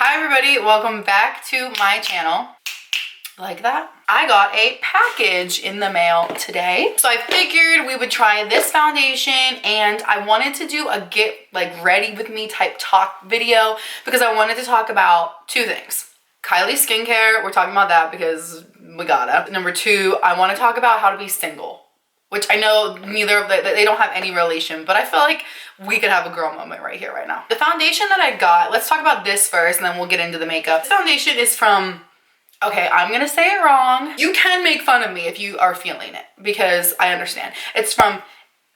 Hi everybody, welcome back to my channel. Like that? I got a package in the mail today. So I figured we would try this foundation, and I wanted to do a get like ready with me type talk video because I wanted to talk about two things. Kylie skincare, we're talking about that because we gotta. Number two, I want to talk about how to be single, which I know neither of they don't have any relation, but I feel like we could have a girl moment right here, right now. The foundation that I got, let's talk about this first and then we'll get into the makeup. This foundation is from, okay, I'm gonna say it wrong. You can make fun of me if you are feeling it because I understand. It's from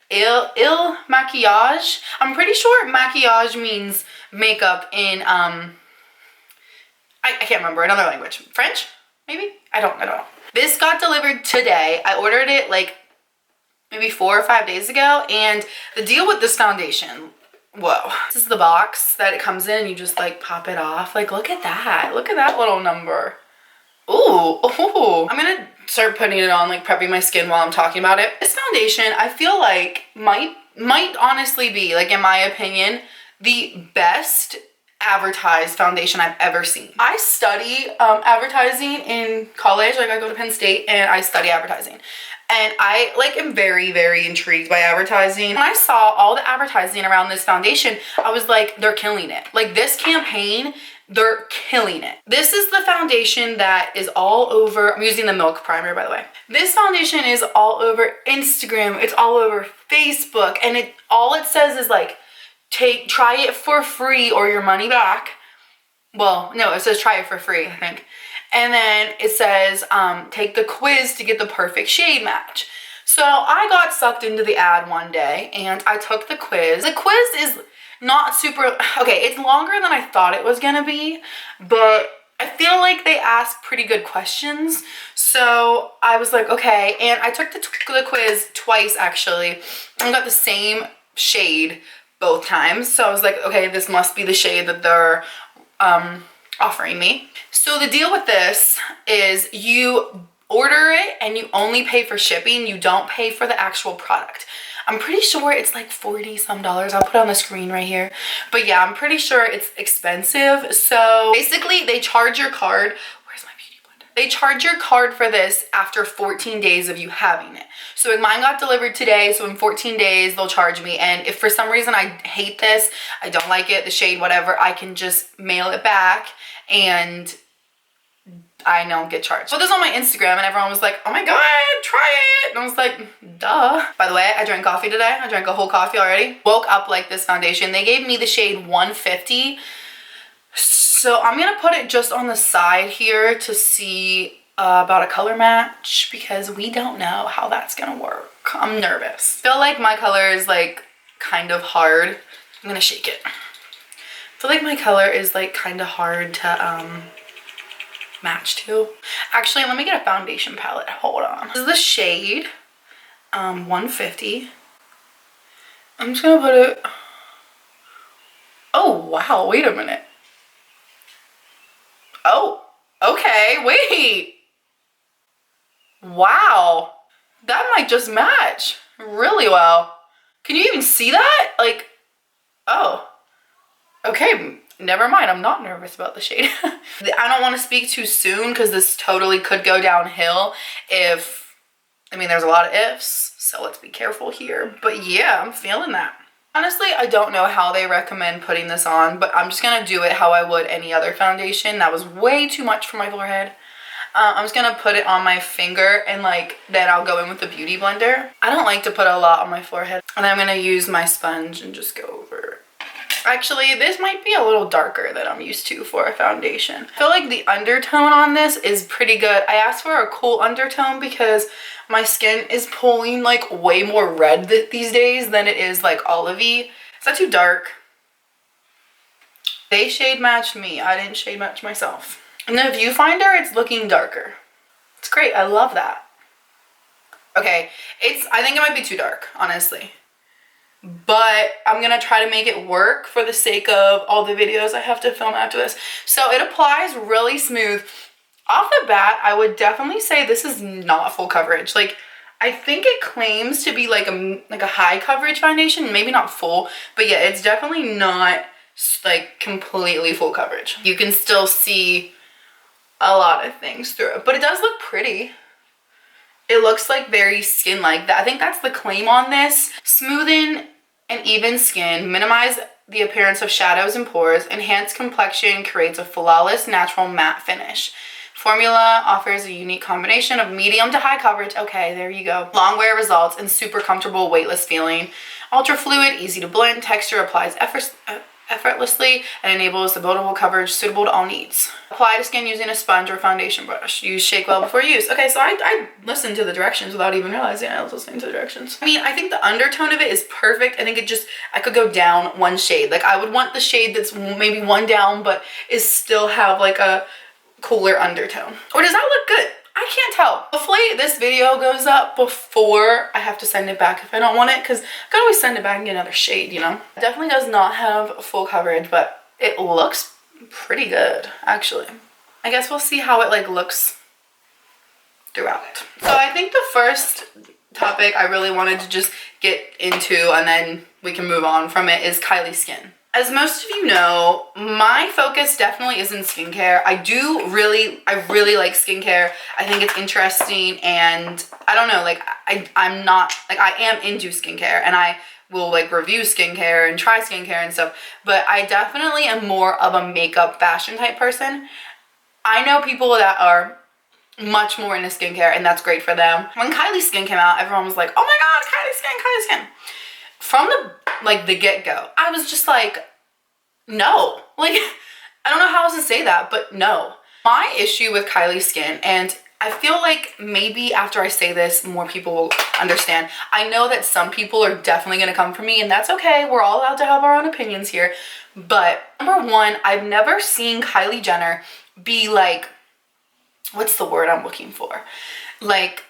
Il Maquillage. I'm pretty sure maquillage means makeup in, I can't remember, another language. French, maybe? I don't know. This got delivered today. I ordered it like maybe 4 or 5 days ago, and the deal with this foundation, whoa. This is the box that it comes in, and you just like pop it off. Like, look at that little number. Ooh. I'm gonna start putting it on, like prepping my skin while I'm talking about it. This foundation, I feel like might honestly be, like in my opinion, the best advertised foundation I've ever seen. I study advertising in college. Like, I go to Penn State and I study advertising. And I like am very, very intrigued by advertising. When I saw all the advertising around this foundation, I was like, they're killing it. Like, this campaign, they're killing it. This is the foundation that is all over. I'm using the Milk Primer, by the way. This foundation is all over Instagram. It's all over Facebook. And all it says is like, try it for free or your money back. Well, no, it says try it for free, I think. And then it says, take the quiz to get the perfect shade match. So I got sucked into the ad one day and I took the quiz. The quiz is not super, okay, it's longer than I thought it was gonna be, but I feel like they asked pretty good questions. So I was like, okay. And I took the quiz twice actually. I got the same shade both times. So I was like, okay, this must be the shade that they're offering me. So the deal with this is you order it and you only pay for shipping. You don't pay for the actual product. I'm pretty sure it's like $40 some. I'll put it on the screen right here. But yeah, I'm pretty sure it's expensive. So basically they charge your card. Where's my beauty blender? They charge your card for this after 14 days of you having it. So mine got delivered today. So in 14 days, they'll charge me. And if for some reason I hate this, I don't like it, the shade, whatever, I can just mail it back and I don't get charged. So this on my Instagram and everyone was like, oh my God, try it. And I was like, duh. By the way, I drank coffee today. I drank a whole coffee already. Woke up like this foundation. They gave me the shade 150. So I'm gonna put it just on the side here to see about a color match because we don't know how that's gonna work. I'm nervous. I feel like my color is like kind of hard. I'm gonna shake it. I feel like my color is like kind of hard to match to. Actually, let me get a foundation palette. Hold on. This is the shade 150. I'm just gonna put it. Oh wow, wait a minute. Oh, okay, wait. Wow, that might just match really well. Can you even see that? Like, oh, okay, never mind. I'm not nervous about the shade. I don't want to speak too soon because this totally could go downhill if, I mean, there's a lot of ifs, so let's be careful here. But yeah, I'm feeling that. Honestly, I don't know how they recommend putting this on, but I'm just going to do it how I would any other foundation. That was way too much for my forehead. I'm just gonna put it on my finger and like then I'll go in with the beauty blender. I don't like to put a lot on my forehead. And then I'm gonna use my sponge and just go over it. Actually, this might be a little darker than I'm used to for a foundation. I feel like the undertone on this is pretty good. I asked for a cool undertone because my skin is pulling like way more red these days than it is like olivey. Is that too dark? They shade matched me. I didn't shade match myself. In the viewfinder, it's looking darker. It's great. I love that. Okay, I think it might be too dark, honestly. But I'm going to try to make it work for the sake of all the videos I have to film after this. So it applies really smooth. Off the bat, I would definitely say this is not full coverage. Like, I think it claims to be like a high coverage foundation. Maybe not full, but yeah, it's definitely not like completely full coverage. You can still see a lot of things through it, but it does look pretty. It looks like very skin-like. I think that's the claim on this. Smoothen and even skin, minimize the appearance of shadows and pores, enhance complexion, creates a flawless natural matte finish. Formula offers a unique combination of medium to high coverage. Okay, there you go. Long wear results and super comfortable weightless feeling. Ultra fluid, easy to blend. Texture applies effortlessly and enables the buildable coverage suitable to all needs. Apply to skin using a sponge or foundation brush. Use shake well before use. Okay, so I listened to the directions without even realizing I was listening to the directions. I mean, I think the undertone of it is perfect. I think I could go down one shade. Like, I would want the shade that's maybe one down, but is still have like a cooler undertone. Or does that look good? I can't tell. Hopefully this video goes up before I have to send it back if I don't want it, because I can always send it back and get another shade, you know? It definitely does not have full coverage, but it looks pretty good, actually. I guess we'll see how it like looks throughout. So I think the first topic I really wanted to just get into, and then we can move on from it, is Kylie's skin. As most of you know, my focus definitely is in skincare. I really like skincare. I think it's interesting, and I don't know, like I'm not, like, I am into skincare and I will like review skincare and try skincare and stuff, but I definitely am more of a makeup fashion type person. I know people that are much more into skincare, and that's great for them. When Kylie's skin came out, everyone was like, oh my god, Kylie's skin. From the get-go, I was just like, no. Like, I don't know how else to say that, but no. My issue with Kylie's skin, and I feel like maybe after I say this, more people will understand. I know that some people are definitely going to come for me, and that's okay. We're all allowed to have our own opinions here. But number one, I've never seen Kylie Jenner be like, what's the word I'm looking for? Like,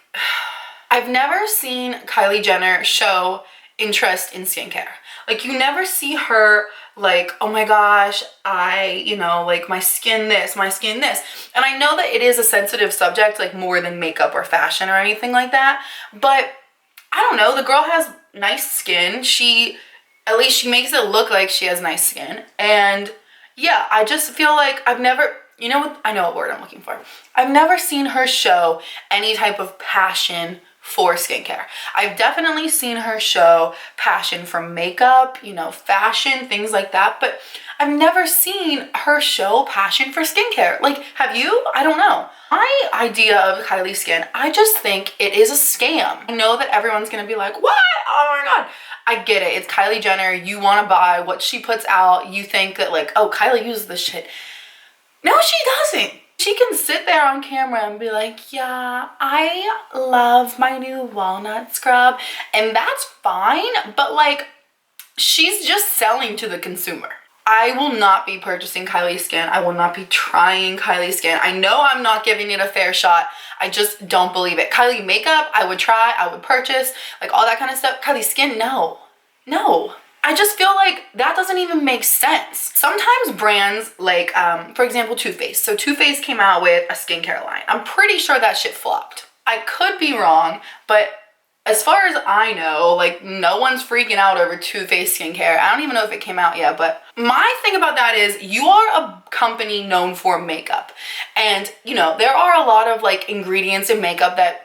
I've never seen Kylie Jenner show interest in skincare. Like, you never see her like, oh my gosh, like my skin this, my skin this. And I know that it is a sensitive subject, like more than makeup or fashion or anything like that, but I don't know, the girl has nice skin. At least she makes it look like she has nice skin. And yeah, I just feel like I know what word I'm looking for. I've never seen her show any type of passion for skincare. I've definitely seen her show passion for makeup, fashion, things like that, but I've never seen her show passion for skincare. Like, have you? I don't know. My idea of Kylie's skin, I just think it is a scam. I know that everyone's gonna be like, what? Oh my god. I get it. It's Kylie Jenner. You want to buy what she puts out. You think that like, oh, Kylie uses this shit. No, she doesn't. She can sit there on camera and be like, yeah, I love my new walnut scrub, and that's fine, but like, she's just selling to the consumer. I will not be purchasing Kylie's skin. I will not be trying Kylie's skin. I know I'm not giving it a fair shot. I just don't believe it. Kylie makeup, I would try, I would purchase, like all that kind of stuff. Kylie's skin, no. I just feel like that doesn't even make sense. Sometimes brands like, for example, Too Faced. So Too Faced came out with a skincare line. I'm pretty sure that shit flopped. I could be wrong, but as far as I know, like, no one's freaking out over Too Faced skincare. I don't even know if it came out yet, but my thing about that is you are a company known for makeup. And, there are a lot of like ingredients in makeup that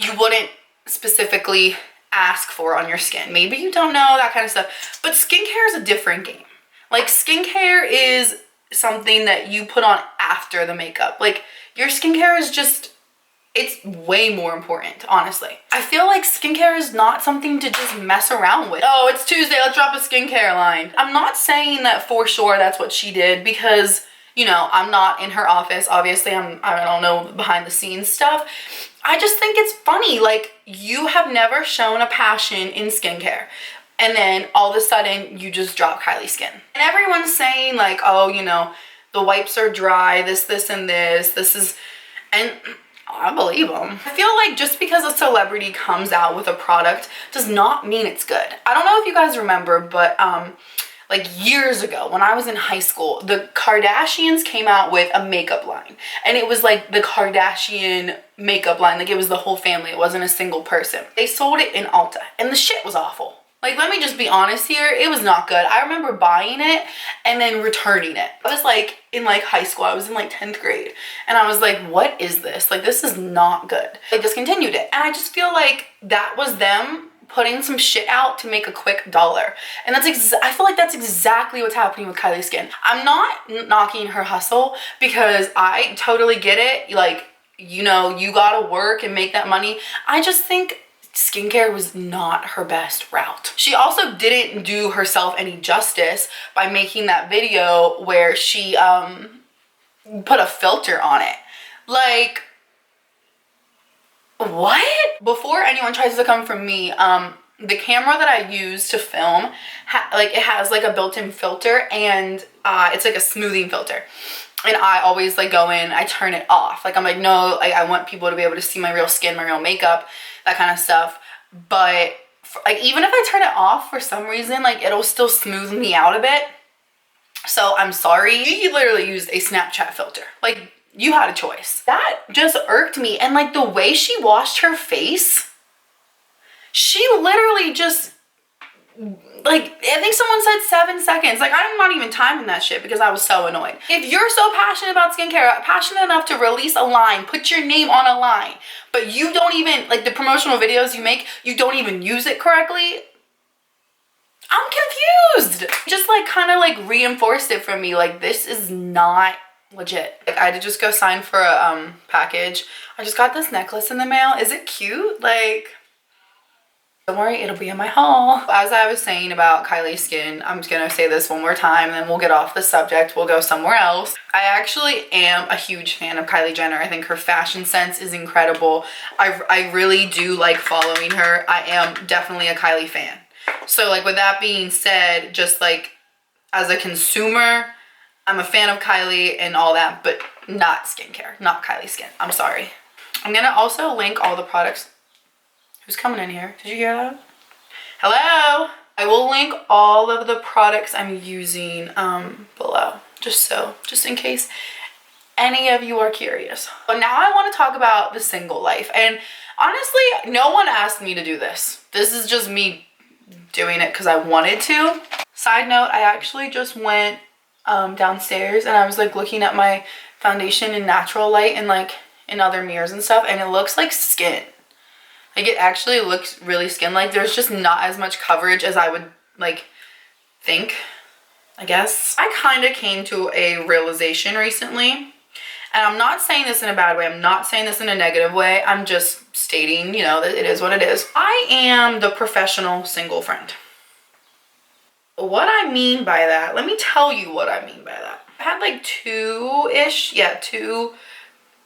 you wouldn't specifically ask for on your skin. Maybe you don't know, that kind of stuff. But skincare is a different game. Like, skincare is something that you put on after the makeup. Like, your skincare is just, it's way more important, honestly. I feel like skincare is not something to just mess around with. Oh, it's Tuesday, let's drop a skincare line. I'm not saying that for sure that's what she did, because, I'm not in her office. Obviously, I don't know behind the scenes stuff. I just think it's funny. Like, you have never shown a passion in skincare, and then all of a sudden you just drop Kylie skin. And everyone's saying like, oh, the wipes are dry, this, and this is, and I believe them. I feel like just because a celebrity comes out with a product does not mean it's good. I don't know if you guys remember, but like years ago when I was in high school, the Kardashians came out with a makeup line, and it was like the Kardashian makeup line. Like, it was the whole family. It wasn't a single person. They sold it in Ulta, and the shit was awful. Like, let me just be honest here. It was not good. I remember buying it and then returning it. I was like in like high school. I was in like 10th grade. And I was like, what is this? Like, this is not good. They discontinued it. And I just feel like that was them putting some shit out to make a quick dollar. And I feel like that's exactly what's happening with Kylie Skin. I'm not knocking her hustle because I totally get it. Like, you know, you gotta work and make that money. I just think skincare was not her best route. She also didn't do herself any justice by making that video where she put a filter on it. Like, what? Before anyone tries to come from me, the camera that I use to film, it has like a built-in filter, and it's like a smoothing filter. And I always like go in, I turn it off. Like, I'm like, no, like I want people to be able to see my real skin, my real makeup, that kind of stuff. But like, even if I turn it off for some reason, like it'll still smooth me out a bit. So I'm sorry. You literally used a Snapchat filter. Like, you had a choice. That just irked me. And like the way she washed her face, she literally just, like, I think someone said 7 seconds. Like, I'm not even timing that shit because I was so annoyed. If you're so passionate about skincare, passionate enough to release a line, put your name on a line, but you don't even, like the promotional videos you make, you don't even use it correctly, I'm confused. Just like kind of like reinforced it for me. Like, this is not legit. Like, I had to just go sign for a package. I just got this necklace in the mail. Is it cute? Like, don't worry, it'll be in my haul. As I was saying about Kylie Skin, I'm just gonna say this one more time and then we'll get off the subject. We'll go somewhere else. I actually am a huge fan of Kylie Jenner. I think her fashion sense is incredible. I really do like following her. I am definitely a Kylie fan. So like, with that being said, just like as a consumer, I'm a fan of Kylie and all that, but not skincare, not Kylie Skin. I'm sorry. I'm gonna also link all the products. Who's coming in here? Did you hear that? Hello? I will link all of the products I'm using below, just in case any of you are curious. But now I want to talk about the single life. And honestly, no one asked me to do this. This is just me doing it because I wanted to. Side note, I actually just went downstairs and I was like looking at my foundation in natural light and like in other mirrors and stuff, and it looks like skin. Like, it actually looks really skin-like. There's just not as much coverage as I would like think, I guess. I kind of came to a realization recently, and I'm not saying this in a bad way. I'm not saying this in a negative way. I'm just stating, you know, that it is what it is. I am the professional single friend. What I mean by that, let me tell you what I mean by that. I had like two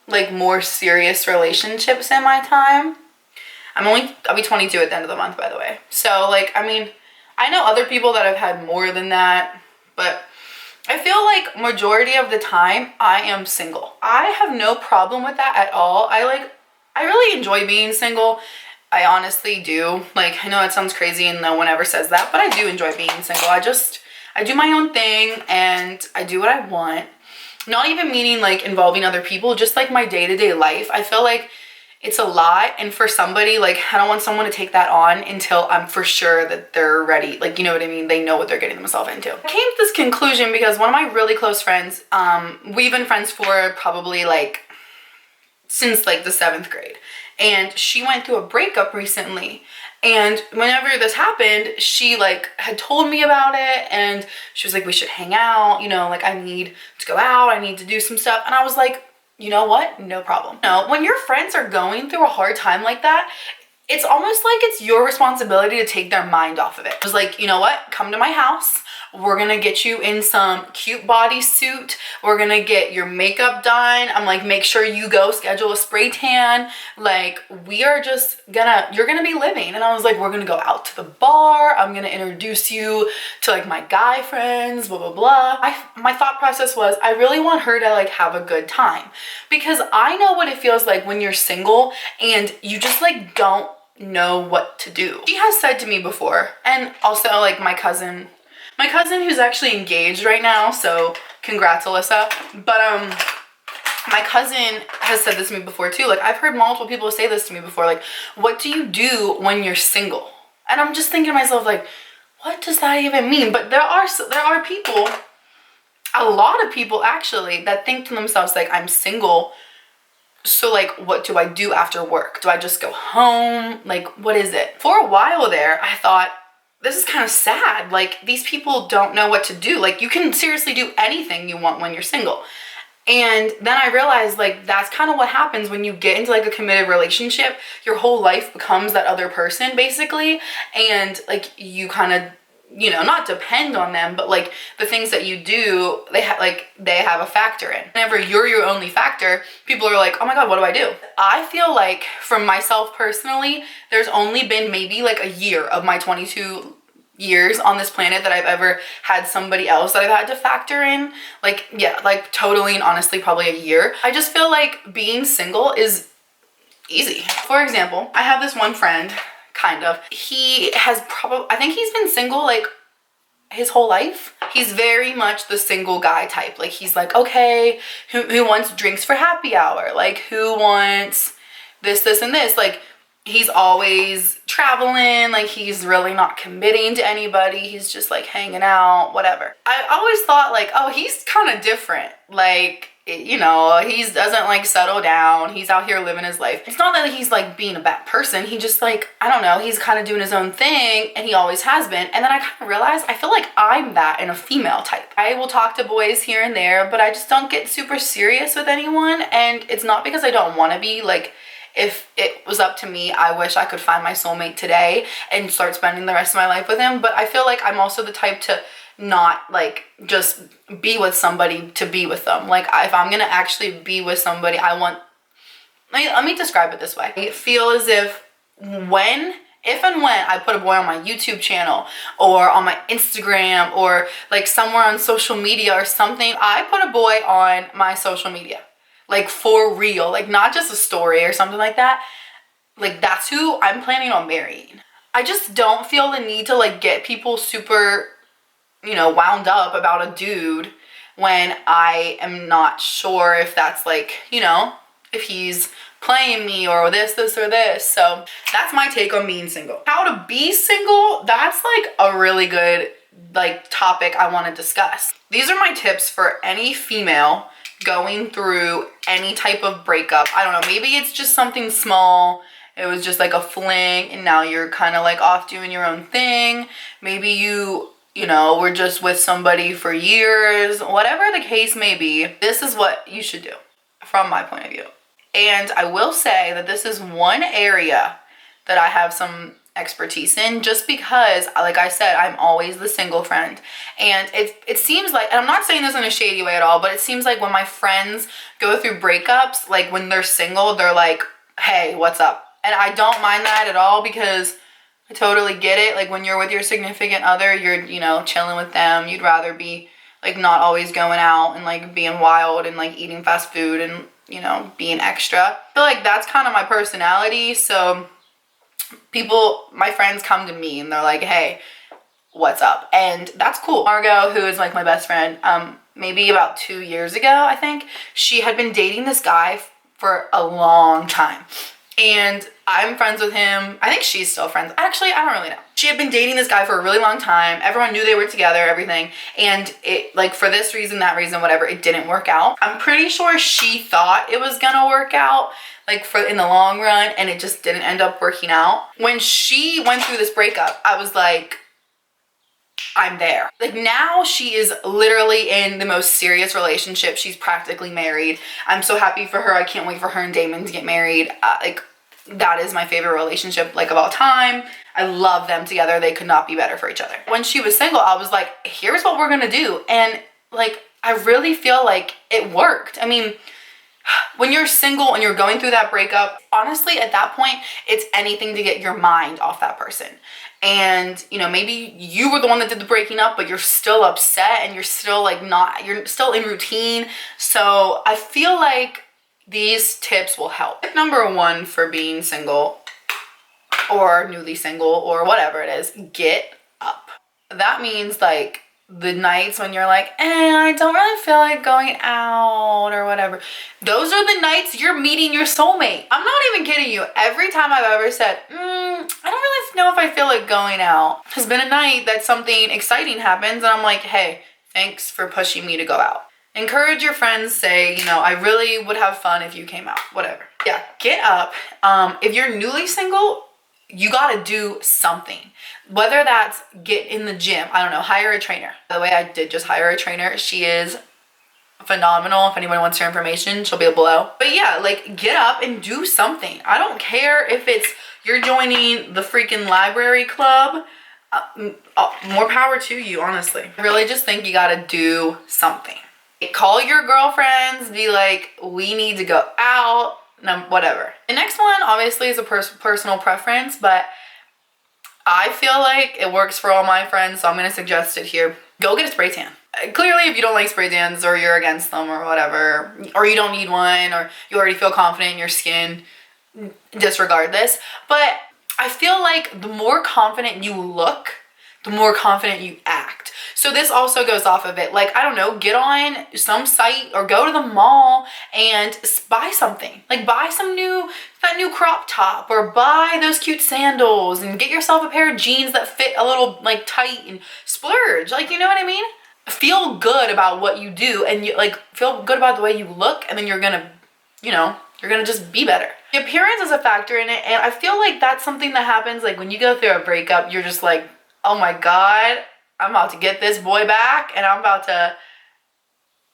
like more serious relationships in my time. I'll be 22 at the end of the month, by the way. So like, I mean, I know other people that have had more than that, but I feel like majority of the time I am single. I have no problem with that at all. I really enjoy being single. I honestly do. Like, I know it sounds crazy and no one ever says that, but I do enjoy being single. I do my own thing and I do what I want. Not even meaning like involving other people, just like my day-to-day life. I feel like it's a lot, and for somebody, like, I don't want someone to take that on until I'm for sure that they're ready. Like, you know what I mean? They know what they're getting themselves into. I came to this conclusion because one of my really close friends, we've been friends for probably like since like the 7th grade, and she went through a breakup recently. And whenever this happened, she like had told me about it, and she was like, we should hang out, you know, like I need to go out, I need to do some stuff. And I was like, you know what? No problem. No, when your friends are going through a hard time like that, it's almost like it's your responsibility to take their mind off of it. I was like, you know what? Come to my house. We're gonna get you in some cute bodysuit. We're gonna get your makeup done. I'm like, make sure you go schedule a spray tan. Like, you're gonna be living. And I was like, we're gonna go out to the bar. I'm gonna introduce you to like my guy friends, blah, blah, blah. My thought process was, I really want her to like have a good time, because I know what it feels like when you're single and you just like don't know what to do. She has said to me before, and also like my cousin who's actually engaged right now, so congrats, Alyssa. But my cousin has said this to me before too. Like, I've heard multiple people say this to me before. Like, what do you do when you're single? And I'm just thinking to myself, like, what does that even mean? But there are people, a lot of people actually, that think to themselves, like, I'm single, so like, what do I do after work? Do I just go home? Like, what is it? For a while there, I thought, this is kind of sad. Like, these people don't know what to do. Like, you can seriously do anything you want when you're single. And then I realized, like, that's kind of what happens when you get into like a committed relationship. Your whole life becomes that other person, basically. And like, you kind of, you know, not depend on them, but like the things that you do, they have a factor in. Whenever you're your only factor, people are like, oh my God, what do I do? I feel like, from myself personally, there's only been maybe like a year of my 22 years on this planet that I've ever had somebody else that I've had to factor in. Like, yeah, like totally and honestly, probably a year. I just feel like being single is easy. For example, I have this one friend, kind of. He has I think he's been single like his whole life. He's very much the single guy type. Like, he's like, okay, who wants drinks for happy hour? Like, who wants this, and this? Like, he's always traveling. Like, he's really not committing to anybody. He's just like hanging out, whatever. I always thought, like, oh, he's kind of different. Like, you know, he doesn't like settle down. He's out here living his life. It's not that he's like being a bad person. He just, like, I don't know, he's kind of doing his own thing, and he always has been. And then I kind of realized, I feel like I'm that in a female type. I will talk to boys here and there, but I just don't get super serious with anyone. And it's not because I don't want to be. Like, if it was up to me, I wish I could find my soulmate today and start spending the rest of my life with him. But I feel like I'm also the type to not like just be with somebody to be with them. Like, if I'm gonna actually be with somebody, I want, let me describe it this way. I feel as if if and when I put a boy on my YouTube channel or on my Instagram or like somewhere on social media or something, I put a boy on my social media, like for real, like not just a story or something like that. Like, that's who I'm planning on marrying. I just don't feel the need to like get people super, you know, wound up about a dude when I am not sure if that's like, you know, if he's playing me or this or this. So that's my take on being single. How to be single, that's like a really good like topic I want to discuss. These are my tips for any female going through any type of breakup. I don't know, maybe it's just something small. It was just like a fling and now you're kind of like off doing your own thing. Maybe you know, we're just with somebody for years, whatever the case may be. This is what you should do from my point of view. And I will say that this is one area that I have some expertise in, just because, like I said, I'm always the single friend. And it seems like, and I'm not saying this in a shady way at all, but it seems like when my friends go through breakups, like when they're single, they're like, hey, what's up? And I don't mind that at all, because I totally get it. Like, when you're with your significant other, you're, you know, chilling with them. You'd rather be like not always going out and like being wild and like eating fast food and, you know, being extra. I feel like that's kind of my personality. So my friends come to me and they're like, hey, what's up? And that's cool. Margot, who is like my best friend, maybe about 2 years ago, I think, she had been dating this guy for a long time. And I'm friends with him. I think she's still friends. Actually, I don't really know. She had been dating this guy for a really long time. Everyone knew they were together, everything. And it, like, for this reason, that reason, whatever, it didn't work out. I'm pretty sure she thought it was gonna work out, like, in the long run, and it just didn't end up working out. When she went through this breakup, I was like, I'm there. Like, now she is literally in the most serious relationship. She's practically married. I'm so happy for her. I can't wait for her and Damon to get married. Like, that is my favorite relationship, like, of all time. I love them together. They could not be better for each other. When she was single, I was like, here's what we're gonna do. And like, I really feel like it worked. I mean, when you're single and you're going through that breakup, honestly, at that point, it's anything to get your mind off that person. And, you know, maybe you were the one that did the breaking up, but you're still upset and you're still like you're still in routine. So I feel like these tips will help. Tip number one for being single or newly single or whatever it is, get up. That means like the nights when you're like, I don't really feel like going out or whatever. Those are the nights you're meeting your soulmate. I'm not even kidding you. Every time I've ever said, I don't really know if I feel like going out. Has been a night that something exciting happens and I'm like, hey, thanks for pushing me to go out. Encourage your friends, say, you know, I really would have fun if you came out, whatever. Yeah, get up. If you're newly single, you gotta do something. Whether that's get in the gym, I don't know, hire a trainer. By the way, I did just hire a trainer. She is phenomenal. If anyone wants her information, she'll be below. But yeah, like get up and do something. I don't care if it's you're joining the freaking library club. More power to you, honestly. I really just think you gotta do something. Call your girlfriends, be like, we need to go out, no, whatever. The next one obviously is a personal preference, but I feel like it works for all my friends, so I'm gonna suggest it here. Go get a spray tan. Clearly, if you don't like spray tans or you're against them or whatever, or you don't need one, or you already feel confident in your skin, disregard this. But I feel like the more confident you look, the more confident you act. So this also goes off of it. Like, I don't know, get on some site or go to the mall and buy something. Like buy that new crop top, or buy those cute sandals, and get yourself a pair of jeans that fit a little like tight, and splurge. Like, you know what I mean? Feel good about what you do, and you like feel good about the way you look, and then you're gonna, you know, you're gonna just be better. The appearance is a factor in it, and I feel like that's something that happens like when you go through a breakup. You're just like, oh my God, I'm about to get this boy back and I'm about to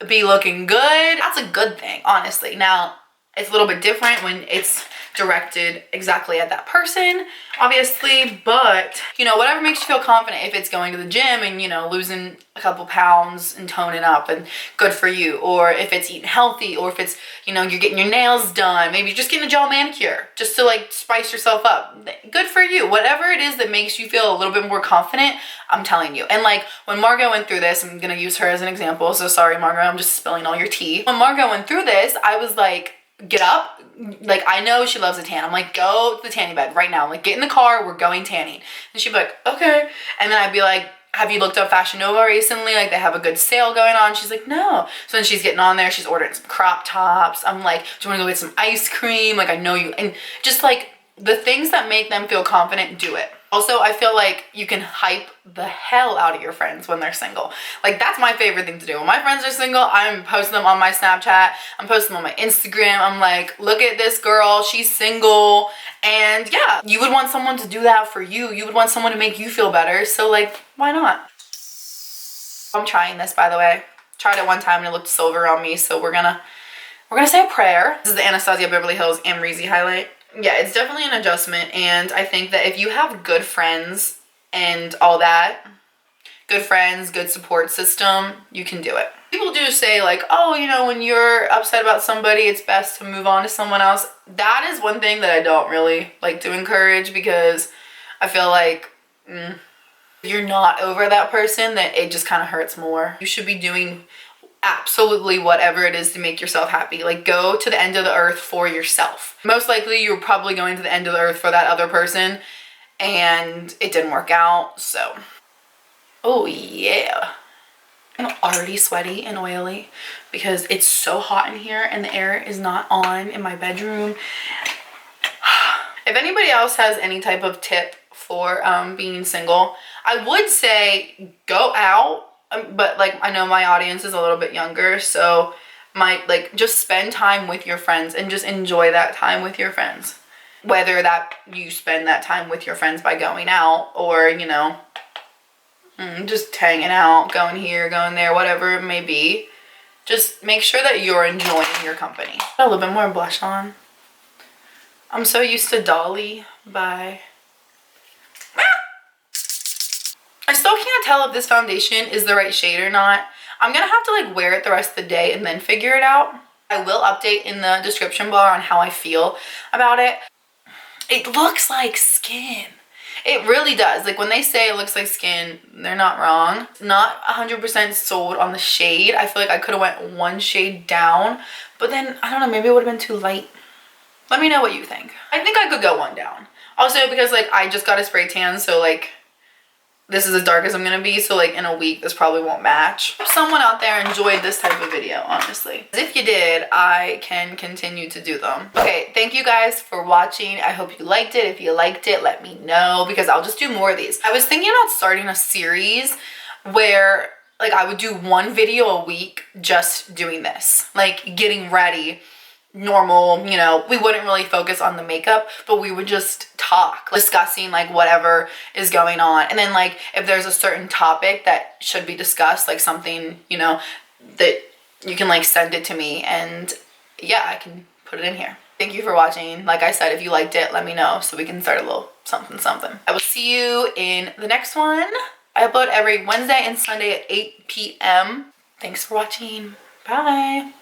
be looking good. That's a good thing, honestly. Now, it's a little bit different when it's directed exactly at that person, obviously, but you know, whatever makes you feel confident. If it's going to the gym and, you know, losing a couple pounds and toning up, and good for you. Or if it's eating healthy, or if it's, you know, you're getting your nails done, maybe you're just getting a gel manicure just to like spice yourself up, good for you. Whatever it is that makes you feel a little bit more confident, I'm telling you. And like when Margot went through this, I'm gonna use her as an example, so sorry Margot, I'm just spilling all your tea. When Margot went through this, I was like, get up. Like, I know she loves a tan. I'm like, go to the tanning bed right now. Like, get in the car, we're going tanning. And she'd be like, okay. And then I'd be like, have you looked up Fashion Nova recently? Like, they have a good sale going on. She's like, no. So then she's getting on there. She's ordering some crop tops. I'm like, do you want to go get some ice cream? Like, I know you. And just like the things that make them feel confident, do it. Also, I feel like you can hype the hell out of your friends when they're single. Like, that's my favorite thing to do. When my friends are single, I'm posting them on my Snapchat. I'm posting them on my Instagram. I'm like, look at this girl. She's single. And yeah, you would want someone to do that for you. You would want someone to make you feel better. So like, why not? I'm trying this, by the way. Tried it one time and it looked silver on me. So we're gonna say a prayer. This is the Anastasia Beverly Hills Amrezy highlight. Yeah, it's definitely an adjustment, and I think that if you have good friends and all that, good friends, good support system, you can do it. People do say like, oh, you know, when you're upset about somebody, it's best to move on to someone else. That is one thing that I don't really like to encourage, because I feel like if you're not over that person, that it just kind of hurts more. You should be doing absolutely whatever it is to make yourself happy. Like, go to the end of the earth for yourself. Most likely you're probably going to the end of the earth for that other person and it didn't work out. So, oh yeah, I'm already sweaty and oily because it's so hot in here and the air is not on in my bedroom. If anybody else has any type of tip for being single, I would say go out. But like, I know my audience is a little bit younger, so just spend time with your friends and just enjoy that time with your friends. Whether that you spend that time with your friends by going out, or, you know, just hanging out, going here, going there, whatever it may be. Just make sure that you're enjoying your company. Got a little bit more blush on. I'm so used to Dolly by... I still can't tell if this foundation is the right shade or not. I'm gonna have to like wear it the rest of the day and then figure it out. I will update in the description bar on how I feel about it. It looks like skin. It really does. Like, when they say it looks like skin, they're not wrong. Not 100% sold on the shade. I feel like I could have went one shade down, but then I don't know, maybe it would have been too light. Let me know what you think. I think I could go one down. Also, because like I just got a spray tan, so like this is as dark as I'm gonna be, so like in a week this probably won't match. Someone out there enjoyed this type of video, honestly. If you did, I can continue to do them. Okay, thank you guys for watching. I hope you liked it. If you liked it, let me know, because I'll just do more of these. I was thinking about starting a series where like I would do one video a week just doing this, like getting ready, normal, you know, we wouldn't really focus on the makeup, but we would just talk, discussing like whatever is going on. And then like if there's a certain topic that should be discussed, like something, you know, that you can like send it to me, and yeah, I can put it in here. Thank you for watching. Like I said, if you liked it, let me know so we can start a little something something. I will see you in the next one. I upload every Wednesday and Sunday at 8 p.m. Thanks for watching. Bye.